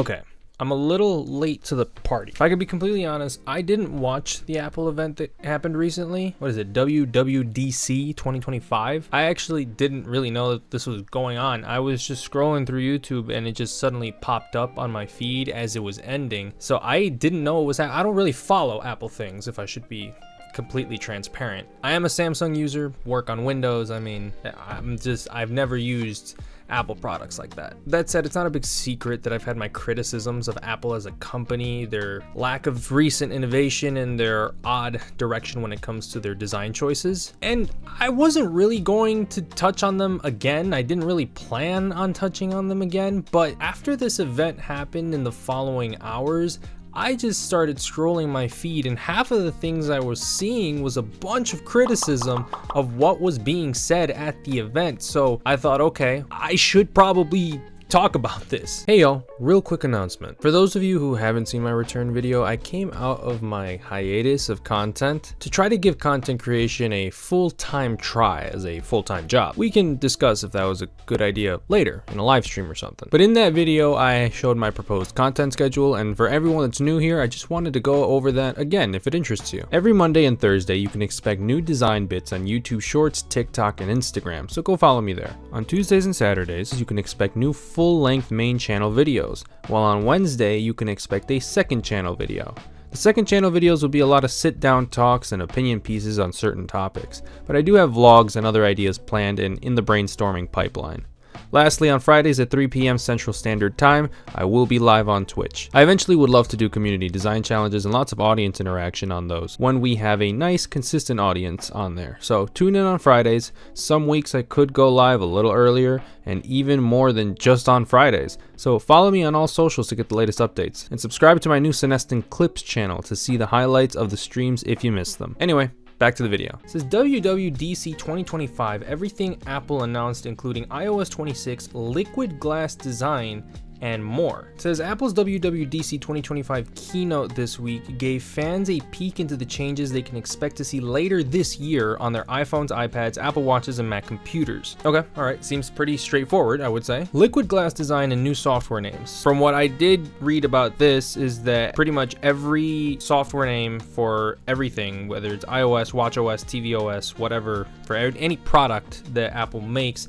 Okay, I'm a little late to the party. If I could be completely honest, I didn't watch the Apple event that happened recently. What is it, WWDC 2025? I actually didn't really know that this was going on. I was just scrolling through YouTube and it just suddenly popped up on my feed as it was ending. So I didn't know it was I don't really follow Apple things, if I should be completely transparent. I am a Samsung user, work on Windows. I mean, I've never used Apple products like that. That said, it's not a big secret that I've had my criticisms of Apple as a company, their lack of recent innovation and their odd direction when it comes to their design choices. And I wasn't really going to touch on them again. I didn't really plan on touching on them again, but after this event happened in the following hours, I just started scrolling my feed and half of the things I was seeing was a bunch of criticism of what was being said at the event. So I thought, okay, I should probably talk about this. Hey y'all, real quick announcement. For those of you who haven't seen my return video, I came out of my hiatus of content to try to give content creation a full-time try as a full-time job. We can discuss if that was a good idea later in a live stream or something. But in that video, I showed my proposed content schedule, and for everyone that's new here, I just wanted to go over that again if it interests you. Every Monday and Thursday, you can expect new design bits on YouTube Shorts, TikTok, and Instagram, so go follow me there. On Tuesdays and Saturdays, you can expect new full-length main channel videos, while on Wednesday you can expect a second channel video. The second channel videos will be a lot of sit-down talks and opinion pieces on certain topics, but I do have vlogs and other ideas planned and in the brainstorming pipeline. Lastly, on Fridays at 3 p.m. Central Standard Time, I will be live on Twitch. I eventually would love to do community design challenges and lots of audience interaction on those when we have a nice, consistent audience on there. So tune in on Fridays. Some weeks I could go live a little earlier and even more than just on Fridays. So follow me on all socials to get the latest updates. And subscribe to my new Senestin Clips channel to see the highlights of the streams if you missed them. Anyway, back to the video. It says WWDC 2025, everything Apple announced including iOS 26, liquid glass design, and more. It says Apple's WWDC 2025 keynote this week gave fans a peek into the changes they can expect to see later this year on their iPhones, iPads, Apple Watches, and Mac computers. Okay, alright, seems pretty straightforward, I would say. Liquid glass design and new software names. From what I did read about this is that pretty much every software name for everything, whether it's iOS, watchOS, tvOS, whatever, for any product that Apple makes,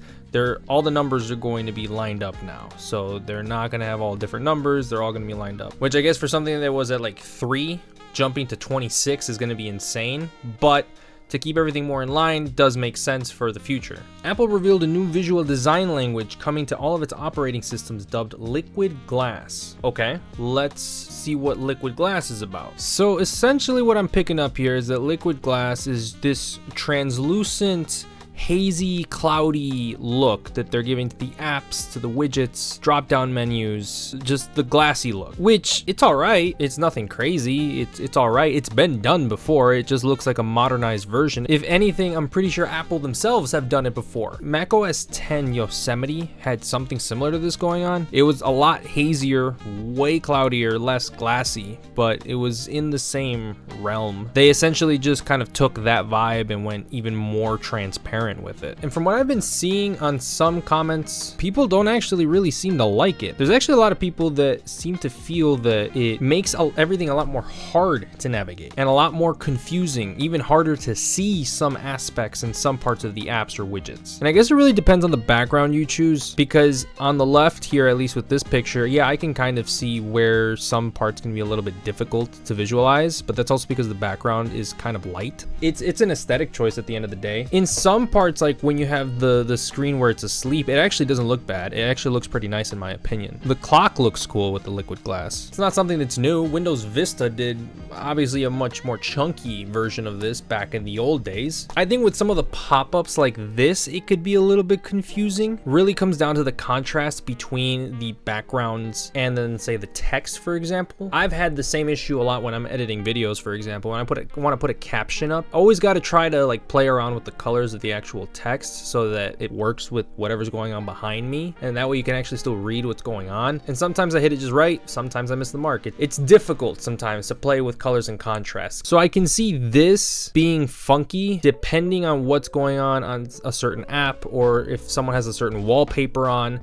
all the numbers are going to be lined up now. So they're not going to have all different numbers. They're all going to be lined up, which I guess for something that was at like 3, jumping to 26 is going to be insane. But to keep everything more in line does make sense for the future. Apple revealed a new visual design language coming to all of its operating systems dubbed Liquid Glass. Okay, let's see what Liquid Glass is about. So essentially what I'm picking up here is that Liquid Glass is this translucent, hazy, cloudy look that they're giving to the apps, to the widgets, drop-down menus, just the glassy look, which it's all right. It's nothing crazy. It's all right. It's been done before. It just looks like a modernized version. If anything, I'm pretty sure Apple themselves have done it before. macOS 10 Yosemite had something similar to this going on. It was a lot hazier, way cloudier, less glassy, but it was in the same realm. They essentially just kind of took that vibe and went even more transparent with it. And from what I've been seeing on some comments, people don't actually really seem to like it. There's actually a lot of people that seem to feel that it makes everything a lot more hard to navigate and a lot more confusing, even harder to see some aspects in some parts of the apps or widgets. And I guess it really depends on the background you choose, because on the left here, at least with this picture, yeah, I can kind of see where some parts can be a little bit difficult to visualize, but that's also because the background is kind of light. It's an aesthetic choice at the end of the day. In some parts, like when you have the screen where it's asleep, it actually doesn't look bad. It actually looks pretty nice in my opinion. The clock looks cool with the liquid glass. It's not something that's new. Windows Vista did obviously a much more chunky version of this back in the old days. I think with some of the pop-ups like this, it could be a little bit confusing. Really comes down to the contrast between the backgrounds and then say the text, for example. I've had the same issue a lot when I'm editing videos, for example. When I want to put a caption up, always got to try to like play around with the colors of the actual actual text so that it works with whatever's going on behind me, and that way you can actually still read what's going on. And sometimes I hit it just right, sometimes I miss the mark. It's difficult sometimes to play with colors and contrast. So I can see this being funky depending on what's going on a certain app, or if someone has a certain wallpaper on.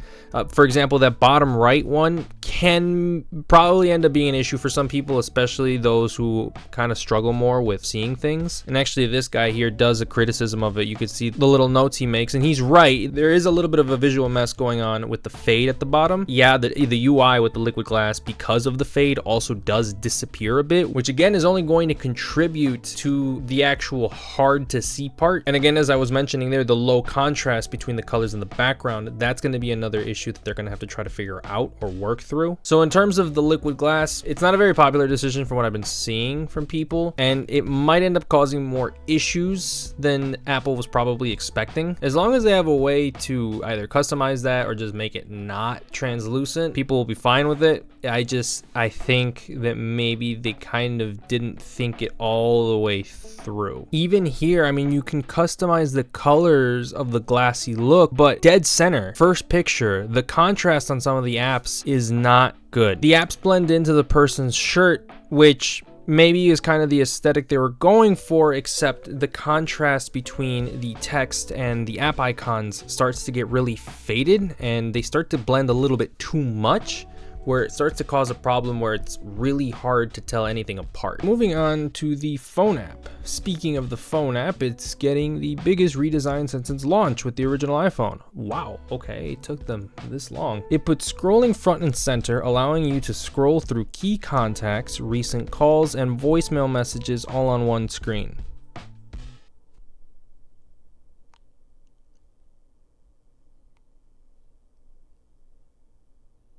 For example, that bottom right one can probably end up being an issue for some people, especially those who kind of struggle more with seeing things. And actually this guy here does a criticism of it. You can see the little notes he makes, and he's right. There is a little bit of a visual mess going on with the fade at the bottom. Yeah, the UI with the liquid glass, because of the fade, also does disappear a bit, which again is only going to contribute to the actual hard to see part. And again, as I was mentioning there, the low contrast between the colors in the background, that's going to be another issue that they're going to have to try to figure out or work through. So in terms of the liquid glass, it's not a very popular decision from what I've been seeing from people, and it might end up causing more issues than Apple was probably expecting. As long as they have a way to either customize that or just make it not translucent, people will be fine with it. I think that maybe they kind of didn't think it all the way through. Even here, I mean, you can customize the colors of the glassy look, but dead center, first picture, the contrast on some of the apps is not good. The apps blend into the person's shirt, which maybe is kind of the aesthetic they were going for, except the contrast between the text and the app icons starts to get really faded, and they start to blend a little bit too much, where it starts to cause a problem where it's really hard to tell anything apart. Moving on to the phone app. Speaking of the phone app, it's getting the biggest redesign since its launch with the original iPhone. Wow, okay, it took them this long. It puts scrolling front and center, allowing you to scroll through key contacts, recent calls, and voicemail messages all on one screen.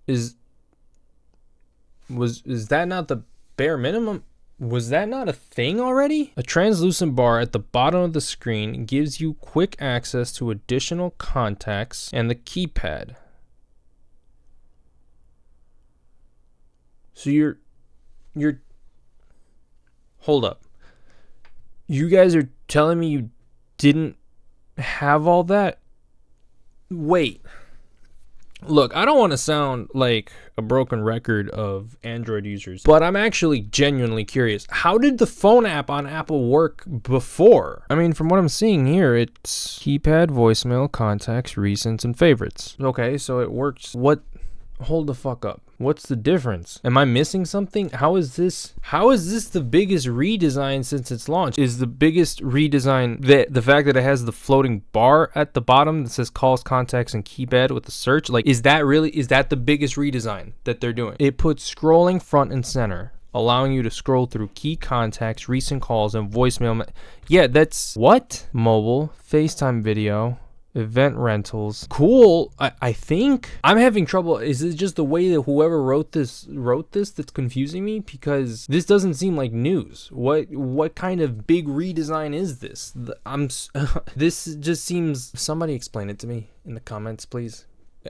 Is that not the bare minimum? Was that not a thing already? A translucent bar at the bottom of the screen gives you quick access to additional contacts and the keypad. So you're hold up. You guys are telling me you didn't have all that? Wait. Look, I don't want to sound like a broken record of Android users, but I'm actually genuinely curious. How did the phone app on Apple work before? I mean, from what I'm seeing here, it's keypad, voicemail, contacts, recents, and favorites. Okay, so it works. What? Hold the fuck up. What's the difference? Am I missing something? How is this the biggest redesign since its launch? Is the biggest redesign the fact that it has the floating bar at the bottom that says calls, contacts, and keypad with the search? Like, is that the biggest redesign that they're doing? It puts scrolling front and center, allowing you to scroll through key contacts, recent calls, and voicemail. Yeah, that's what? Mobile, FaceTime video, event rentals. Cool. I think I'm having trouble. Is it just the way that whoever wrote this that's confusing me? Because this doesn't seem like news. What kind of big redesign is this? This just seems. Somebody explain it to me in the comments, please.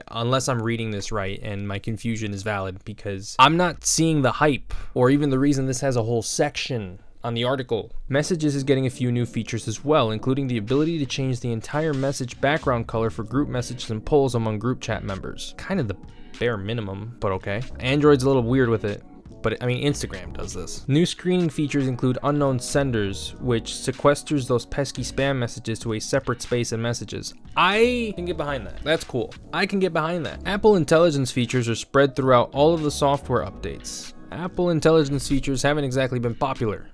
Unless I'm reading this right and my confusion is valid, because I'm not seeing the hype or even the reason this has a whole section on the article. Messages is getting a few new features as well, including the ability to change the entire message background color for group messages and polls among group chat members. Kind of the bare minimum, but okay. Android's a little weird with it, but I mean, Instagram does this. New screening features include unknown senders, which sequesters those pesky spam messages to a separate space in messages. I can get behind that. That's cool. I can get behind that. Apple Intelligence features are spread throughout all of the software updates. Apple Intelligence features haven't exactly been popular.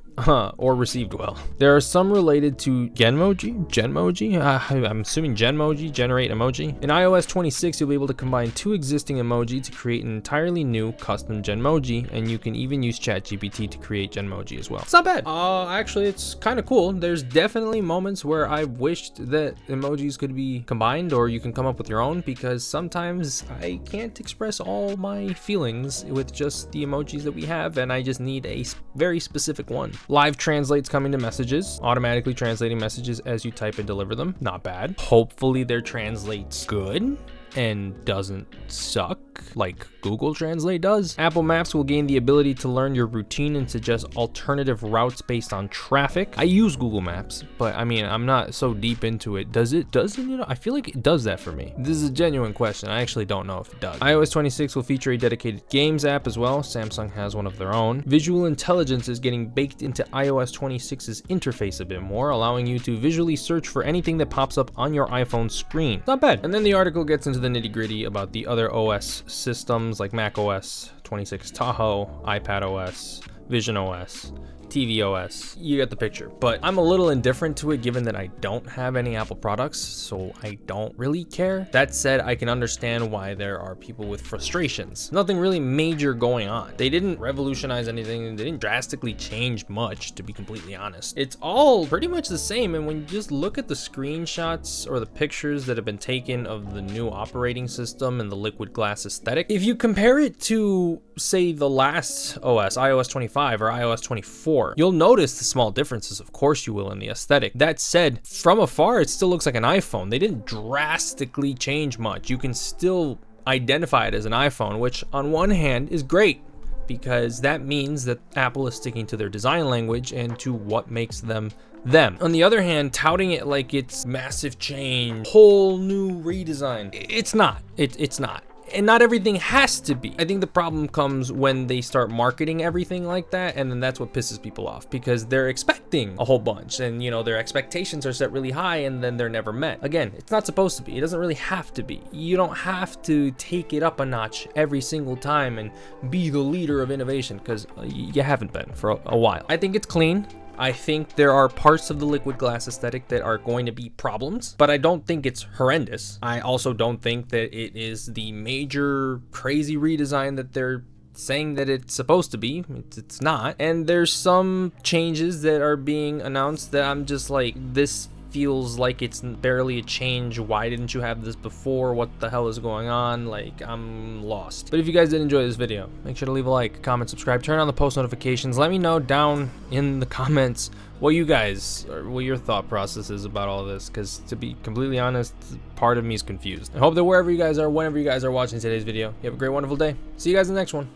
Or received well. There are some related to Genmoji? I'm assuming Genmoji, generate emoji. In iOS 26, you'll be able to combine two existing emoji to create an entirely new custom Genmoji, and you can even use ChatGPT to create Genmoji as well. It's not bad. Actually, it's kind of cool. There's definitely moments where I wished that emojis could be combined, or you can come up with your own, because sometimes I can't express all my feelings with just the emojis that we have, and I just need a very specific one. Live translates coming to messages, automatically translating messages as you type and deliver them. Not bad. Hopefully their translates good and doesn't suck. like Google Translate does. Apple Maps will gain the ability to learn your routine and suggest alternative routes based on traffic. I use Google Maps, but I mean, I'm not so deep into it. Does it, you know, I feel like it does that for me. This is a genuine question. I actually don't know if it does. iOS 26 will feature a dedicated games app as well. Samsung has one of their own. Visual intelligence is getting baked into iOS 26's interface a bit more, allowing you to visually search for anything that pops up on your iPhone screen. Not bad. And then the article gets into the nitty-gritty about the other OS systems like macOS 26 Tahoe, iPadOS, visionOS, tvOS. You get the picture. But I'm a little indifferent to it given that I don't have any Apple products, so I don't really care. That said, I can understand why there are people with frustrations. Nothing really major going on. They didn't revolutionize anything. They didn't drastically change much, to be completely honest. It's all pretty much the same, and when you just look at the screenshots or the pictures that have been taken of the new operating system and the liquid glass aesthetic, if you compare it to, say, the last OS, iOS 25 or iOS 24, you'll notice the small differences. Of course you will in the aesthetic. That said, from afar, it still looks like an iPhone. They didn't drastically change much. You can still identify it as an iPhone, which on one hand is great because that means that Apple is sticking to their design language and to what makes them them. On the other hand, touting it like it's massive change, whole new redesign, it's not. It's not. And not everything has to be. I think the problem comes when they start marketing everything like that, and then that's what pisses people off because they're expecting a whole bunch and, you know, their expectations are set really high and then they're never met. Again, it's not supposed to be. It doesn't really have to be. You don't have to take it up a notch every single time and be the leader of innovation because you haven't been for a while. I think it's clean. I think there are parts of the liquid glass aesthetic that are going to be problems, but I don't think it's horrendous. I also don't think that it is the major crazy redesign that they're saying that it's supposed to be. It's not. And there's some changes that are being announced that I'm just like, this feels like it's barely a change. Why didn't you have this before? What the hell is going on? Like, I'm lost. But if you guys did enjoy this video, make sure to leave a like, comment, subscribe, turn on the post notifications. Let me know down in the comments what your thought process is about all this, because to be completely honest, part of me is confused. I hope that wherever you guys are, whenever you guys are watching today's video, you have a great, wonderful day. See you guys in the next one.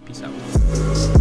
Peace out.